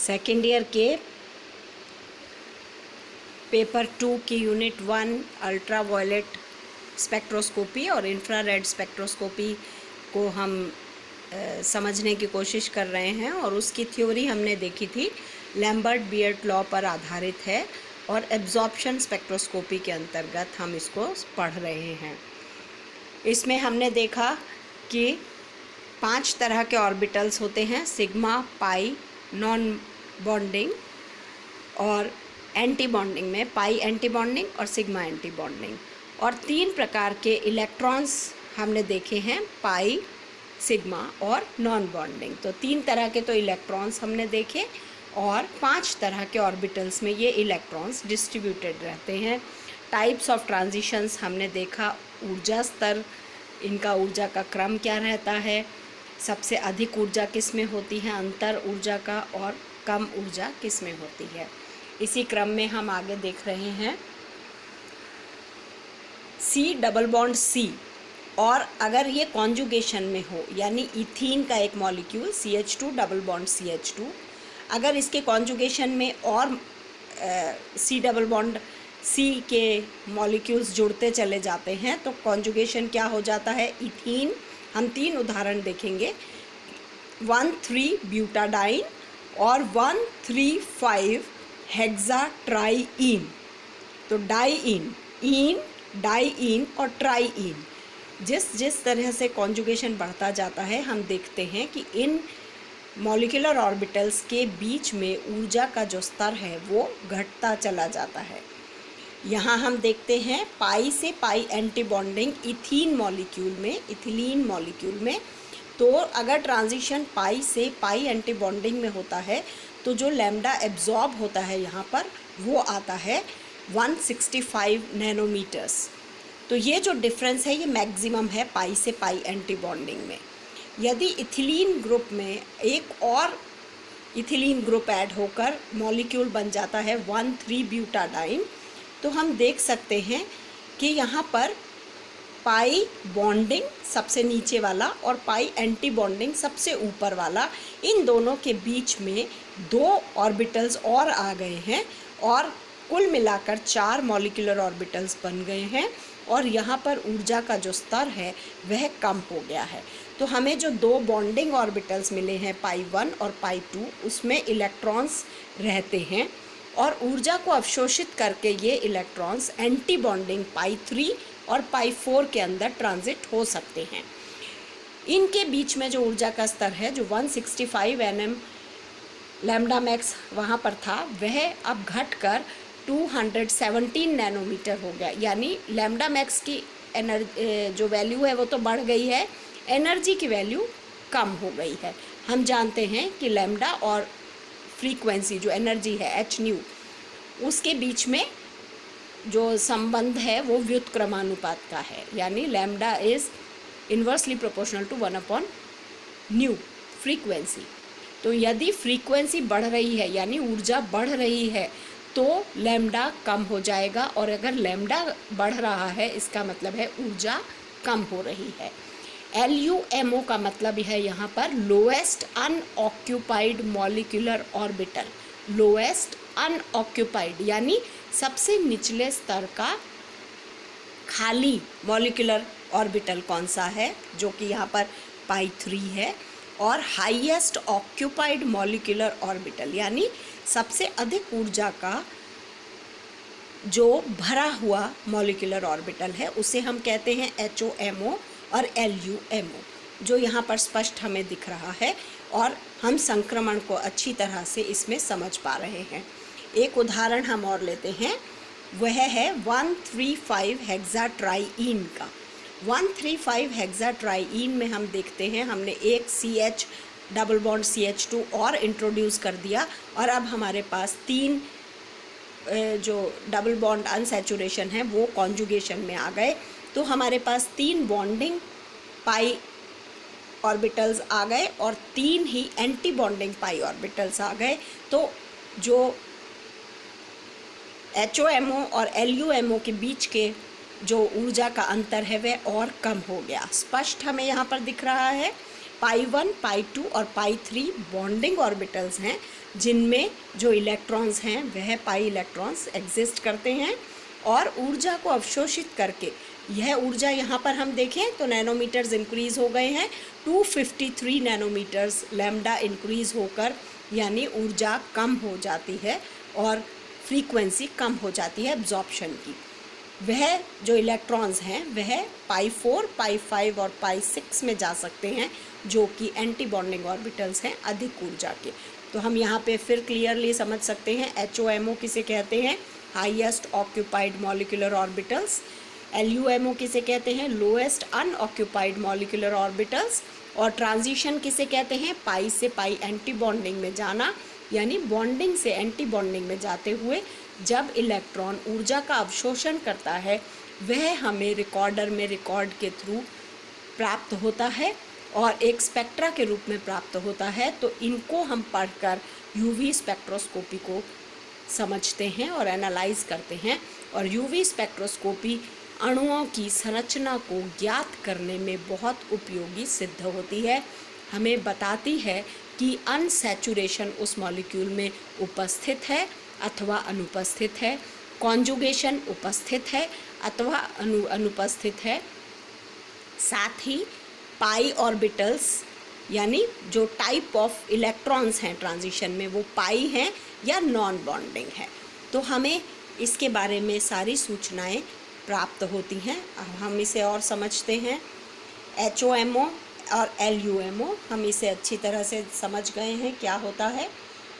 Second year के paper 2 की unit 1 ultra violet spectroscopy और इंफ्रारेड स्पेक्ट्रोस्कोपी को हम समझने की कोशिश कर रहे हैं। और उसकी थ्योरी हमने देखी थी, लैम्बर्ट बियर्ट लॉ पर आधारित है और एब्जॉर्प्शन स्पेक्ट्रोस्कोपी के अंतर्गत हम इसको पढ़ रहे हैं। इसमें हमने देखा कि 5 तरह के ऑर्बिटल्स होते हैं, सिग्मा, पाई, नॉन बॉन्डिंग और एंटी बॉन्डिंग में पाई एंटी बॉन्डिंग और सिग्मा एंटी बॉन्डिंग। और 3 प्रकार के इलेक्ट्रॉन्स हमने देखे हैं, पाई, सिग्मा और नॉन बॉन्डिंग। तो 3 तरह के तो इलेक्ट्रॉन्स हमने देखे और 5 तरह के ऑर्बिटल्स में ये इलेक्ट्रॉन्स डिस्ट्रीब्यूटेड रहते हैं। टाइप्स ऑफ ट्रांजिशंस हमने देखा, ऊर्जा स्तर, इनका ऊर्जा का क्रम क्या रहता है, सबसे अधिक ऊर्जा किस में होती है, अंतर ऊर्जा का, और कम ऊर्जा किस में होती है। इसी क्रम में हम आगे देख रहे हैं C डबल बॉन्ड C, और अगर ये कॉन्जुगेशन में हो, यानी इथीन का एक molecule CH2 double bond CH2, अगर इसके कॉन्जुगेशन में और C डबल बॉन्ड C के मॉलिक्यूल्स जुड़ते चले जाते हैं तो कॉन्जुगेशन क्या हो जाता है, इथीन। हम 3 उदाहरण देखेंगे, 1,3-ब्यूटाडाइन और 1,3,5 हेक्साट्राईइन। तो डाईइन, इन, डाईइन और ट्राईइन, जिस तरह से कॉन्जुगेशन बढ़ता जाता है हम देखते हैं कि इन मॉलिक्यूलर ऑर्बिटल्स के बीच में ऊर्जा का जो स्तर है वो घटता चला जाता है। यहाँ हम देखते हैं पाई से पाई एंटी बॉन्डिंग इथीन मॉलिक्यूल में, इथिलीन मॉलिक्यूल में। तो अगर ट्रांजिशन पाई से पाई एंटी बॉन्डिंग में होता है तो जो लैम्डा एब्जॉर्ब होता है यहाँ पर वो आता है 165 नैनोमीटर्स। तो ये जो डिफरेंस है ये मैक्सिमम है पाई से पाई एंटी बॉन्डिंग में। यदि इथिलीन ग्रुप में एक और इथिलीन ग्रुप ऐड होकर मॉलिक्यूल बन जाता है 1,3-ब्यूटाडाइन, तो हम देख सकते हैं कि यहाँ पर पाई बॉन्डिंग सबसे नीचे वाला और पाई एंटी बॉन्डिंग सबसे ऊपर वाला, इन दोनों के बीच में 2 ऑर्बिटल्स और आ गए हैं और कुल मिलाकर 4 मॉलिक्यूलर ऑर्बिटल्स बन गए हैं। और यहाँ पर ऊर्जा का जो स्तर है वह कम हो गया है। तो हमें जो 2 बॉन्डिंग ऑर्बिटल्स मिले हैं, पाई 1 और पाई 2, उसमें इलेक्ट्रॉन्स रहते हैं और ऊर्जा को अवशोषित करके ये इलेक्ट्रॉन्स एंटी बॉन्डिंग पाई 3 और पाई 4 के अंदर ट्रांजिट हो सकते हैं। इनके बीच में जो ऊर्जा का स्तर है, जो 165 nm लैम्डा मैक्स वहाँ पर था, वह अब घटकर 217 नैनोमीटर हो गया। यानी लैम्डा मैक्स की जो वैल्यू है वो तो बढ़ गई है, एनर्जी की वैल्यू कम हो गई है। हम जानते हैं कि लैम्डा और फ्रीक्वेंसी जो एनर्जी है h न्यू, उसके बीच में जो संबंध है वो व्युत्क्रमानुपात का है, यानी lambda is inversely proportional to 1/न्यू फ्रीक्वेंसी। तो यदि फ्रीक्वेंसी बढ़ रही है यानी ऊर्जा बढ़ रही है तो लैम्डा कम हो जाएगा, और अगर लैम्डा बढ़ रहा है इसका मतलब है ऊर्जा कम हो रही है। LUMO का मतलब है यहाँ पर lowest unoccupied molecular orbital. Lowest unoccupied यानी सबसे निचले स्तर का खाली मॉलिक्यूलर ऑर्बिटल कौन सा है, जो कि यहाँ पर पाई 3 है। और हाईएस्ट ऑक्यूपाइड मॉलिक्यूलर ऑर्बिटल यानी सबसे अधिक ऊर्जा का जो भरा हुआ मॉलिक्यूलर ऑर्बिटल है उसे हम कहते हैं HOMO और LUMO, जो यहाँ पर स्पष्ट हमें दिख रहा है और हम संक्रमण को अच्छी तरह से इसमें समझ पा रहे हैं। एक उदाहरण हम और लेते हैं, वह है 135 हेक्साट्राईइन का। 135 हेक्साट्राईइन में हम देखते हैं हमने एक CH डबल बॉन्ड CH2 और इंट्रोड्यूस कर दिया और अब हमारे पास 3 जो डबल बॉन्ड अनसैचुरेशन है वो कॉन्जुगेशन में आ गए। तो हमारे पास 3 बॉन्डिंग पाई ऑर्बिटल्स आ गए और 3 ही एंटी बॉन्डिंग पाई ऑर्बिटल्स आ गए। तो जो HOMO और LUMO के बीच के जो ऊर्जा का अंतर है वह और कम हो गया। स्पष्ट हमें यहाँ पर दिख रहा है पाई 1, पाई 2 और पाई 3 बॉन्डिंग ऑर्बिटल्स हैं, जिनमें जो इलेक्ट्रॉन्स हैं वह पाई इलेक्ट्रॉन्स एग्जिस्ट करते हैं और ऊर्जा को अवशोषित करके, यह ऊर्जा यहाँ पर हम देखें तो नैनोमीटर्स इंक्रीज़ हो गए हैं, 253 नैनोमीटर्स लैम्डा इंक्रीज़ होकर, यानी ऊर्जा कम हो जाती है और फ्रीक्वेंसी कम हो जाती है एब्जॉर्प्शन की। वह जो इलेक्ट्रॉन्स हैं वह पाई 4, पाई 5 और पाई 6 में जा सकते हैं, जो कि एंटी बॉन्डिंग ऑर्बिटल्स हैं अधिक ऊर्जा के। तो हम यहाँ पे फिर क्लियरली समझ सकते हैं, HOMO किसे कहते हैं, highest occupied molecular orbitals. LUMO किसे कहते हैं, लोएस्ट अनऑक्यूपाइड मॉलिक्यूलर ऑर्बिटल्स। और ट्रांजिशन किसे कहते हैं, पाई से पाई एंटी बॉन्डिंग में जाना, यानी बॉन्डिंग से एंटी बॉन्डिंग में जाते हुए जब इलेक्ट्रॉन ऊर्जा का अवशोषण करता है वह हमें रिकॉर्डर में रिकॉर्ड के थ्रू प्राप्त होता है और एक स्पेक्ट्रा के रूप में प्राप्त होता है। तो इनको हम पढ़कर UV स्पेक्ट्रोस्कोपी को समझते हैं और एनालाइज करते हैं। और UV स्पेक्ट्रोस्कोपी अणुओं की संरचना को ज्ञात करने में बहुत उपयोगी सिद्ध होती है। हमें बताती है कि अनसैचुरेशन उस मॉलिक्यूल में उपस्थित है अथवा अनुपस्थित है, कॉन्जुगेशन उपस्थित है अथवा अनुपस्थित है। साथ ही पाई ऑर्बिटल्स, यानी जो टाइप ऑफ इलेक्ट्रॉन्स हैं ट्रांजिशन में, वो पाई हैं या नॉन बॉन्डिंग है। तो हमें इसके बारे में सारी सूचनाएं प्राप्त होती हैं। अब हम इसे और समझते हैं। HOMO और LUMO हम इसे अच्छी तरह से समझ गए हैं क्या होता है।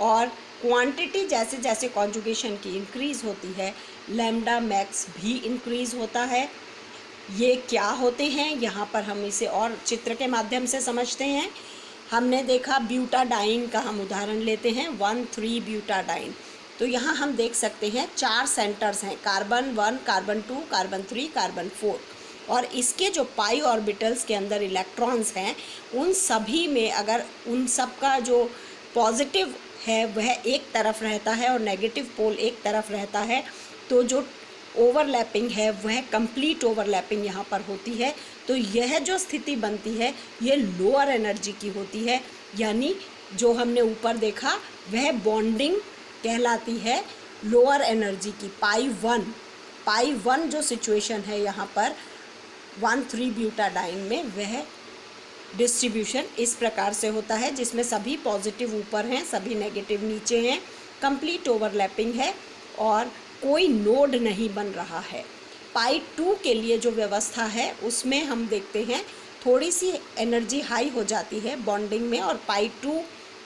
और क्वांटिटी जैसे जैसे कॉन्जुगेशन की इंक्रीज़ होती है, लैम्डा मैक्स भी इंक्रीज़ होता है। ये क्या होते हैं, यहाँ पर हम इसे और चित्र के माध्यम से समझते हैं। हमने देखा ब्यूटाडाइन का हम उदाहरण लेते हैं, 1,3 ब्यूटाडाइन। तो यहाँ हम देख सकते हैं 4 सेंटर्स हैं, कार्बन 1, कार्बन 2, कार्बन 3, कार्बन 4। और इसके जो पाई ऑर्बिटल्स के अंदर इलेक्ट्रॉन्स हैं, उन सभी में अगर उन सब का जो पॉजिटिव है वह एक तरफ रहता है और नेगेटिव पोल एक तरफ रहता है, तो जो ओवरलैपिंग है वह कंप्लीट ओवरलैपिंग यहाँ पर होती है। तो यह जो स्थिति बनती है ये लोअर एनर्जी की होती है, यानी जो हमने ऊपर देखा वह बॉन्डिंग कहलाती है लोअर एनर्जी की। पाई 1 जो सिचुएशन है यहाँ पर 1,3 ब्यूटाडाइन में, वह डिस्ट्रीब्यूशन इस प्रकार से होता है जिसमें सभी पॉजिटिव ऊपर हैं, सभी नेगेटिव नीचे हैं, कंप्लीट ओवरलैपिंग है और कोई नोड नहीं बन रहा है। पाई 2 के लिए जो व्यवस्था है उसमें हम देखते हैं थोड़ी सी एनर्जी हाई हो जाती है बॉन्डिंग में, और पाई 2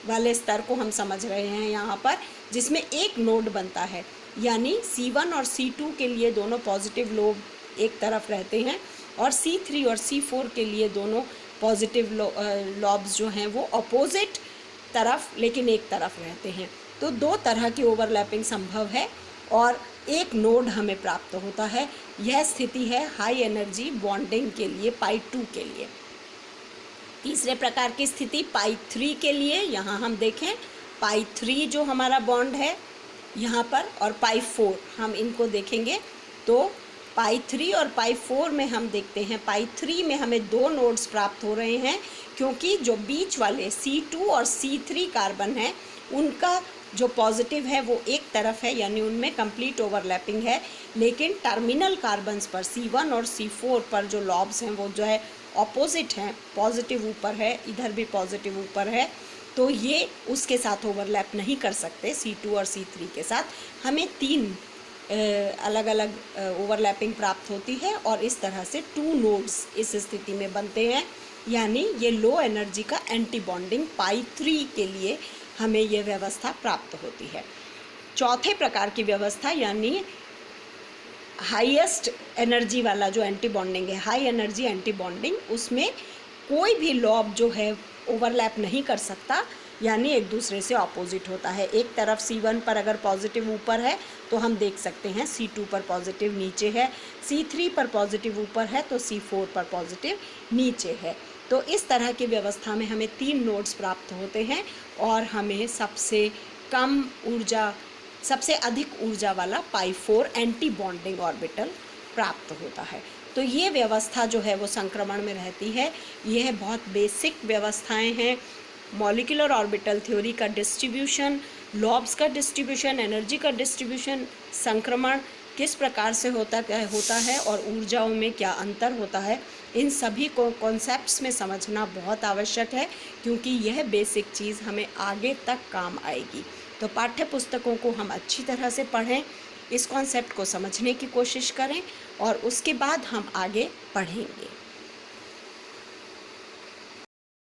वाले स्तर को हम समझ रहे हैं यहाँ पर, जिसमें एक नोड बनता है, यानी C1 और C2 के लिए दोनों पॉजिटिव लोब एक तरफ रहते हैं और C3 और C4 के लिए दोनों पॉजिटिव लॉब्स जो हैं वो अपोजिट तरफ लेकिन एक तरफ रहते हैं। तो 2 तरह की ओवरलैपिंग संभव है और एक नोड हमें प्राप्त होता है। यह स्थिति है हाई एनर्जी बॉन्डिंग के लिए पाई 2 के लिए। तीसरे प्रकार की स्थिति पाई 3 के लिए, यहाँ हम देखें पाई 3 जो हमारा बॉन्ड है यहाँ पर, और पाई 4 हम इनको देखेंगे। तो पाई 3 और पाई 4 में हम देखते हैं, पाई 3 में हमें 2 नोड्स प्राप्त हो रहे हैं, क्योंकि जो बीच वाले C2 और C3 कार्बन हैं उनका जो पॉजिटिव है वो एक तरफ है, यानी उनमें कंप्लीट ओवरलैपिंग है। लेकिन टर्मिनल कार्बन्स पर C1 और C4 पर जो लॉब्स हैं वो जो है ऑपोजिट हैं, पॉजिटिव ऊपर है, इधर भी पॉजिटिव ऊपर है, तो ये उसके साथ ओवरलैप नहीं कर सकते C2 और C3 के साथ। हमें 3 अलग अलग ओवरलैपिंग प्राप्त होती है और इस तरह से 2 नोड्स इस स्थिति में बनते हैं, यानी ये लो एनर्जी का एंटी बॉन्डिंग पाई 3 के लिए हमें ये व्यवस्था प्राप्त होती है। चौथे प्रकार की व्यवस्था यानी हाईएस्ट एनर्जी वाला जो एंटी बॉन्डिंग है, हाई एनर्जी एंटी बॉन्डिंग, उसमें कोई भी लॉब जो है ओवरलैप नहीं कर सकता, यानी एक दूसरे से ऑपोजिट होता है। एक तरफ C1 पर अगर पॉजिटिव ऊपर है तो हम देख सकते हैं C2 पर पॉजिटिव नीचे है, C3 पर पॉजिटिव ऊपर है तो C4 पर पॉजिटिव नीचे है। तो इस तरह की व्यवस्था में हमें 3 नोड्स प्राप्त होते हैं और हमें सबसे कम ऊर्जा, सबसे अधिक ऊर्जा वाला पाई 4 एंटी बॉन्डिंग ऑर्बिटल प्राप्त होता है। तो ये व्यवस्था जो है वो संक्रमण में रहती है। यह बहुत बेसिक व्यवस्थाएं हैं। मॉलिक्यूलर ऑर्बिटल थ्योरी का डिस्ट्रीब्यूशन, लॉब्स का डिस्ट्रीब्यूशन, एनर्जी का डिस्ट्रीब्यूशन, संक्रमण किस प्रकार से होता है और ऊर्जाओं में क्या अंतर होता है, इन सभी को कॉन्सेप्ट्स में समझना बहुत आवश्यक है, क्योंकि यह बेसिक चीज़ हमें आगे तक काम आएगी। तो पाठ्य पुस्तकों को हम अच्छी तरह से पढ़ें, इस कॉन्सेप्ट को समझने की कोशिश करें और उसके बाद हम आगे पढ़ेंगे।